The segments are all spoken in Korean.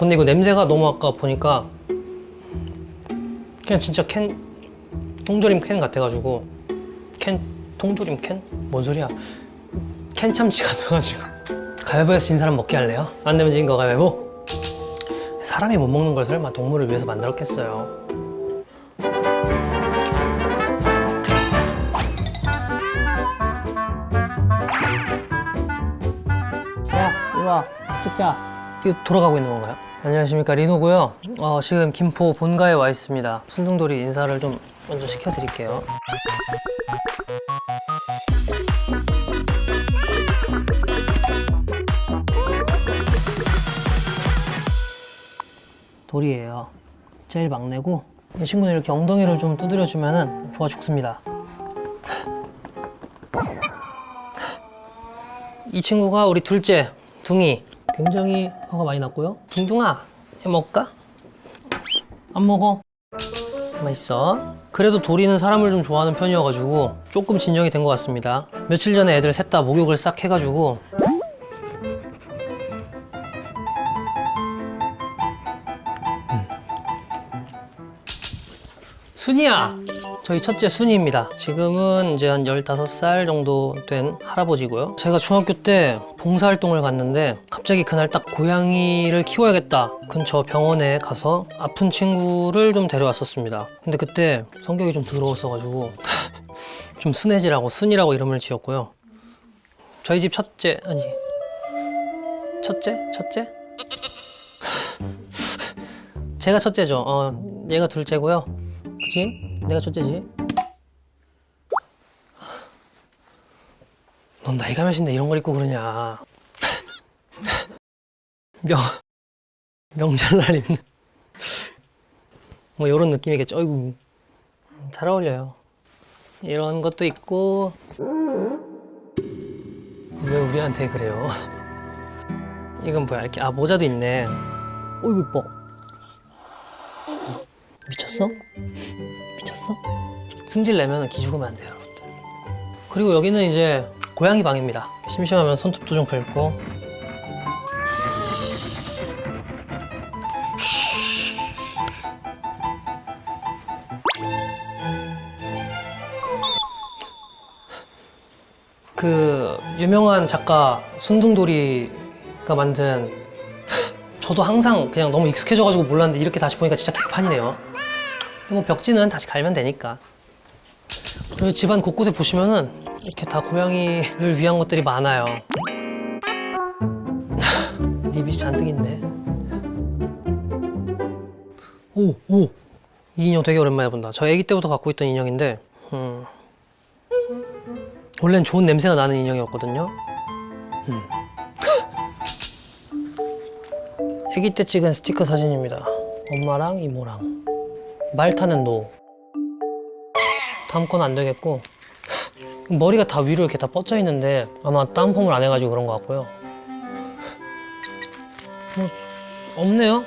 근데 이거 냄새가 너무 아까 보니까 그냥 진짜 통조림 캔 같아가지고 통조림 캔? 뭔 소리야? 캔 참치 같아가지고 가위바위보에서 진 사람 먹게 할래요? 안 되면 진 거 가위바위보? 사람이 못 먹는 걸 설마 동물을 위해서 만들었겠어요? 야, 이리 와. 찍자. 이거 돌아가고 있는 건가요? 안녕하십니까, 리노고요. 지금 김포 본가에 와 있습니다. 순둥돌이 인사를 좀 먼저 시켜드릴게요. 돌이에요. 제일 막내고 이 친구는 이렇게 엉덩이를 좀 두드려주면 좋아 죽습니다. 이 친구가 우리 둘째 둥이. 굉장히 화가 많이 났고요. 둥둥아, 해 먹을까? 안 먹어? 가만 있어. 그래도 도리는 사람을 좀 좋아하는 편이어가지고 조금 진정이 된 것 같습니다. 며칠 전에 애들 셋 다 목욕을 싹 해가지고 순이야! 저희 첫째 순이입니다. 지금은 이제 한 15살 정도 된 할아버지고요. 제가 중학교 때 봉사활동을 갔는데 갑자기 그날 딱 고양이를 키워야겠다. 근처 병원에 가서 아픈 친구를 좀 데려왔었습니다. 근데 그때 성격이 좀 더러웠어가지고 좀 순해지라고 순이라고 이름을 지었고요. 저희 집 첫째? 제가 첫째죠. 얘가 둘째고요. 그치? 내가 첫째지? 넌 나이가 몇인데 이런 걸 입고 그러냐. 명절날 입는 뭐 이런 느낌이겠죠. 어이구, 잘 어울려요. 이런 것도 있고. 왜 우리한테 그래요? 이건 뭐야? 이렇게 모자도 있네. 어이구 이뻐. 미쳤어? 미쳤어? 승질 내면 기 죽으면 안 돼요, 여러분들. 그리고 여기는 이제 고양이 방입니다. 심심하면 손톱도 좀 긁고. 그 유명한 작가 순둥돌이가 만든 저도 항상 그냥 너무 익숙해져가지고 몰랐는데 이렇게 다시 보니까 진짜 개판이네요. 뭐 벽지는 다시 갈면 되니까. 그리고 집안 곳곳에 보시면은 이렇게 다 고양이를 위한 것들이 많아요. 리빗이 잔뜩 있네. 오! 이 인형 되게 오랜만에 본다. 저 아기 때부터 갖고 있던 인형인데 원래는 좋은 냄새가 나는 인형이었거든요. 아기 때 찍은 스티커 사진입니다. 엄마랑 이모랑. 말 타는 노. 다음 건 안 되겠고. 머리가 다 위로 이렇게 다 뻗쳐 있는데 아마 다운펌을 안 해가지고 그런 것 같고요. 뭐 없네요.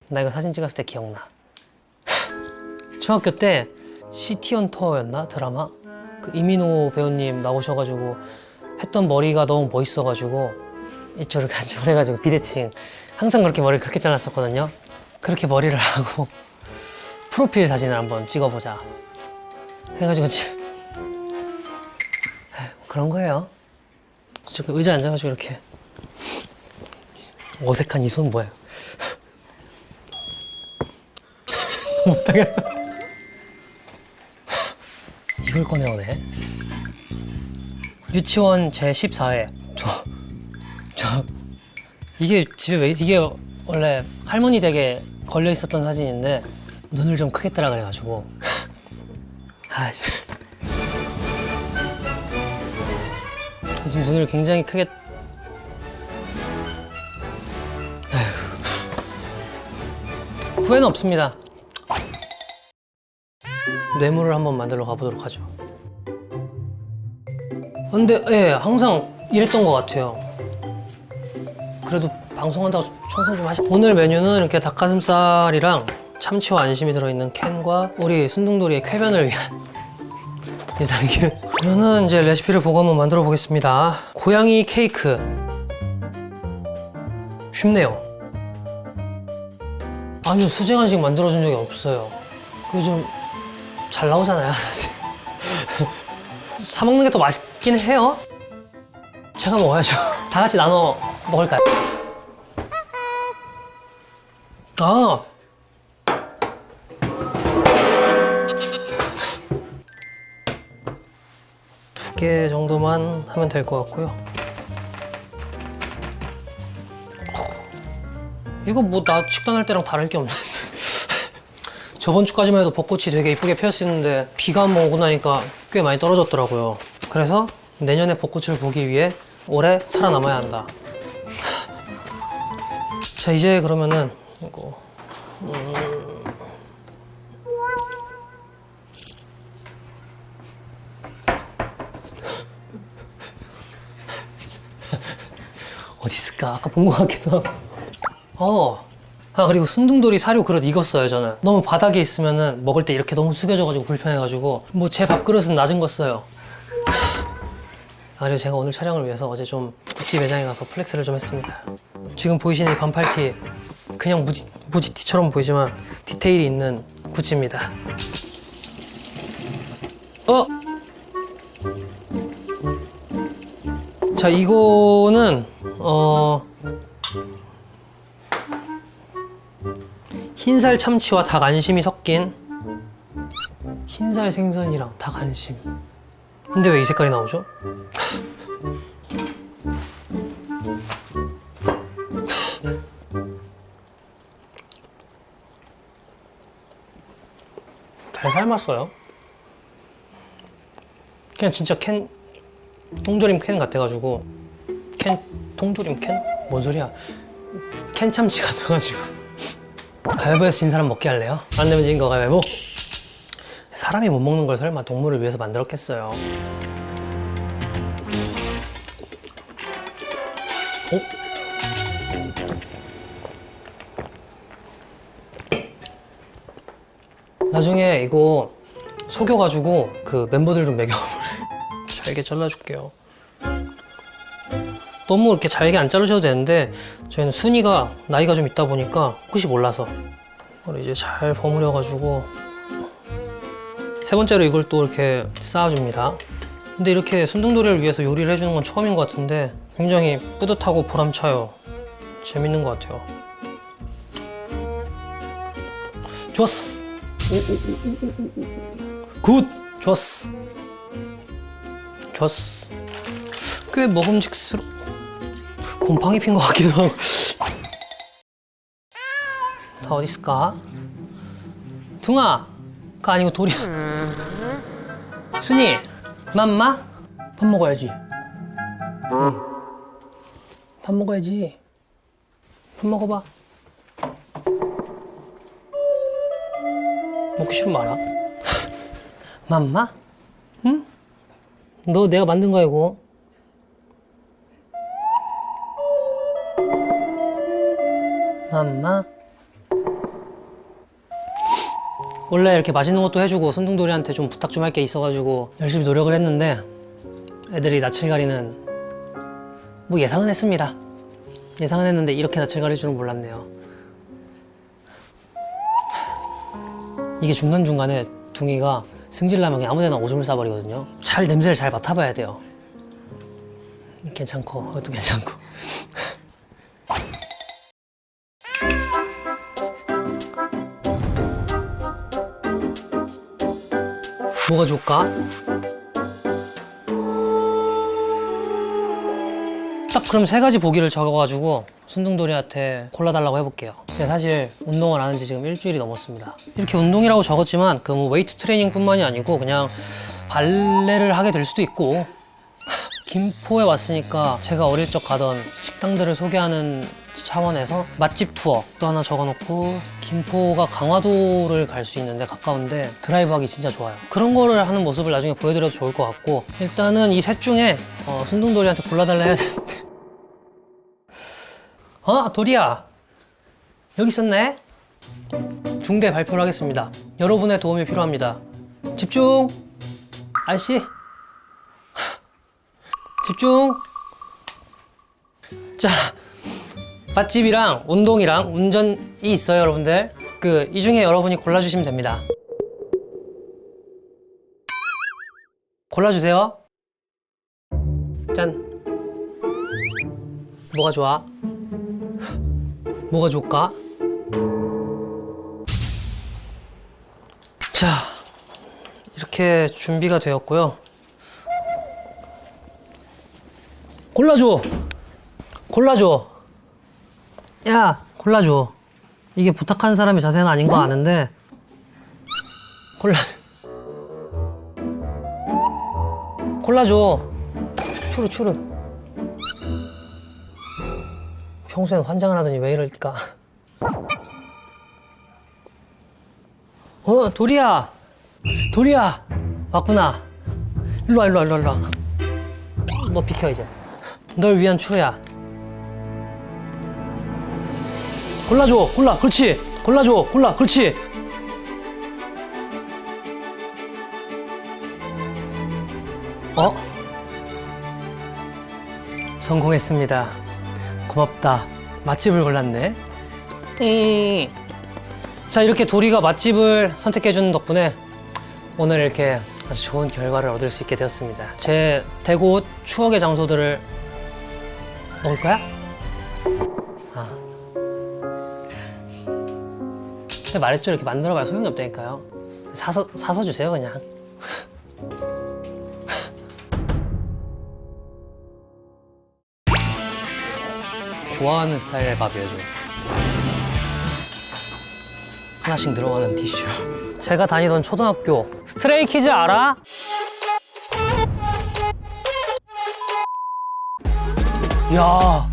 나 이거 사진 찍었을 때 기억나. 중학교 때 시티헌터였나? 드라마? 그 이민호 배우님 나오셔가지고 했던 머리가 너무 멋있어가지고 이쪽을 간직을 해가지고 비대칭 항상 그렇게 머리를 그렇게 잘랐었거든요. 그렇게 머리를 하고 프로필 사진을 한번 찍어보자 해가지고 그런 거예요. 저 의자에 앉아가지고 이렇게 어색한 이 손 뭐야? 못하겠다. 이걸 꺼내오네. 유치원 제14회. 이게 집에 이게 원래 할머니 댁에 걸려 있었던 사진인데 눈을 좀 크게 뜨라 그래가지고 지금 눈을 굉장히 크게 후회는 없습니다. 뇌물을 한번 만들러 가보도록 하죠. 근데 항상 이랬던 것 같아요. 그래도 방송한다고 청소 좀 하시. 오늘 메뉴는 이렇게 닭가슴살이랑 참치와 안심이 들어있는 캔과 우리 순둥돌이의 쾌변을 위한 이상균. 그러면은 이제 레시피를 보고 한번 만들어 보겠습니다. 고양이 케이크. 쉽네요. 아니요, 수제 간식 만들어준 적이 없어요. 그게 좀 잘 나오잖아요, 사실. 사 먹는 게 더 맛있긴 해요. 제가 먹어야죠. 다 같이 나눠 먹을까요? 아, 두 개 정도만 하면 될 것 같고요. 이거 뭐 나 식단할 때랑 다를 게 없는데. 저번 주까지만 해도 벚꽃이 되게 이쁘게 피었었는데 비가 한번 오고 나니까 꽤 많이 떨어졌더라고요. 그래서 내년에 벚꽃을 보기 위해 올해 살아남아야 한다. 자, 이제 그러면은 이거 어디 있을까? 아까 본 것 같기도 하고. 그리고 순둥돌이 사료 그릇 익었어요, 저는. 너무 바닥에 있으면은 먹을 때 이렇게 너무 숙여져가지고 불편해가지고 뭐 제 밥그릇은 낮은 거 써요. 그리고 제가 오늘 촬영을 위해서 어제 좀 구찌 매장에 가서 플렉스를 좀 했습니다. 지금 보이시는 이 반팔티, 그냥 무지티처럼 보이지만 디테일이 있는 구찌입니다. 자, 이거는 흰살 참치와 닭 안심이 섞인 흰살 생선이랑 닭 안심. 근데 왜 이 색깔이 나오죠? 잘 삶았어요. 그냥 진짜 통조림 캔 같아가지고. 통조림 캔? 뭔 소리야? 캔 참치 같아가지고. 가위바위보에서 진 사람 먹게 할래요? 안 내면 진 거 가위바위보? 사람이 못 먹는 걸 설마 동물을 위해서 만들었겠어요? 나중에 이거 속여가지고 그 멤버들 좀 먹여버려. 잘게 잘라줄게요. 너무 이렇게 잘게 안 자르셔도 되는데 저희는 순이가 나이가 좀 있다 보니까 혹시 몰라서 이걸 이제 잘 버무려가지고 세 번째로 이걸 또 이렇게 쌓아줍니다. 근데 이렇게 순둥돌이를 위해서 요리를 해주는 건 처음인 것 같은데 굉장히 뿌듯하고 보람차요. 재밌는 것 같아요. 좋았어. 굿! 좋았어. 좋았어. 꽤 먹음직스러... 곰팡이 핀 것 같기도 하고. 다 어디 있을까? 둥아가 아니고 돌이야. 순이, 맘마? 밥 먹어야지. 밥 먹어야지. 밥 먹어봐. 먹기 싫으면 말아. 맘마? 응? 너 내가 만든 거야, 이거. 맘마? 원래 이렇게 맛있는 것도 해주고 순둥돌이한테 좀 부탁 좀 할 게 있어가지고 열심히 노력을 했는데 애들이 낯을 가리는 뭐 예상은 했습니다. 예상은 했는데 이렇게 낯을 가릴 줄은 몰랐네요. 이게 중간중간에 둥이가 승질나면 그냥 아무데나 오줌을 싸버리거든요. 잘 냄새를 잘 맡아봐야 돼요. 괜찮고 이것도 괜찮고. 뭐가 좋을까? 딱 그럼 세 가지 보기를 적어가지고 순둥돌이한테 골라달라고 해볼게요. 제가 사실 운동을 안 한 지 지금 일주일이 넘었습니다. 이렇게 운동이라고 적었지만 그 뭐 웨이트 트레이닝뿐만이 아니고 그냥 발레를 하게 될 수도 있고 김포에 왔으니까 제가 어릴 적 가던 식당들을 소개하는 차원에서 맛집 투어 또 하나 적어놓고 김포가 강화도를 갈 수 있는데 가까운데 드라이브하기 진짜 좋아요. 그런 거를 하는 모습을 나중에 보여드려도 좋을 것 같고 일단은 이 셋 중에 순둥돌이한테 골라달라 해야 되는데 도리야 여기 있었네? 중대 발표를 하겠습니다. 여러분의 도움이 필요합니다. 집중! 아저씨 집중! 자, 맛집이랑 운동이랑 운전이 있어요, 여러분들. 이 중에 여러분이 골라주시면 됩니다. 골라주세요. 짠. 뭐가 좋아? 뭐가 좋을까? 자, 이렇게 준비가 되었고요. 골라줘. 골라줘. 야, 골라줘. 이게 부탁한 사람의 자세는 아닌 거 아는데 골라줘. 추르. 평소엔 환장을 하더니 왜 이럴까? 도리야. 왔구나. 일로 와. 너 비켜 이제. 널 위한 추야. 골라줘. 그렇지. 골라줘. 그렇지. 성공했습니다. 고맙다. 맛집을 골랐네. 자, 이렇게 도리가 맛집을 선택해주는 덕분에 오늘 이렇게 아주 좋은 결과를 얻을 수 있게 되었습니다. 제 대곳 추억의 장소들을 먹을 거야? 제가 말했죠. 이렇게 만들어봐야 소용이 없다니까요. 사서 주세요, 그냥. 좋아하는 스타일의 밥이에요, 좀. 하나씩 늘어가는 티슈. 제가 다니던 초등학교 스트레이키즈 알아? 야,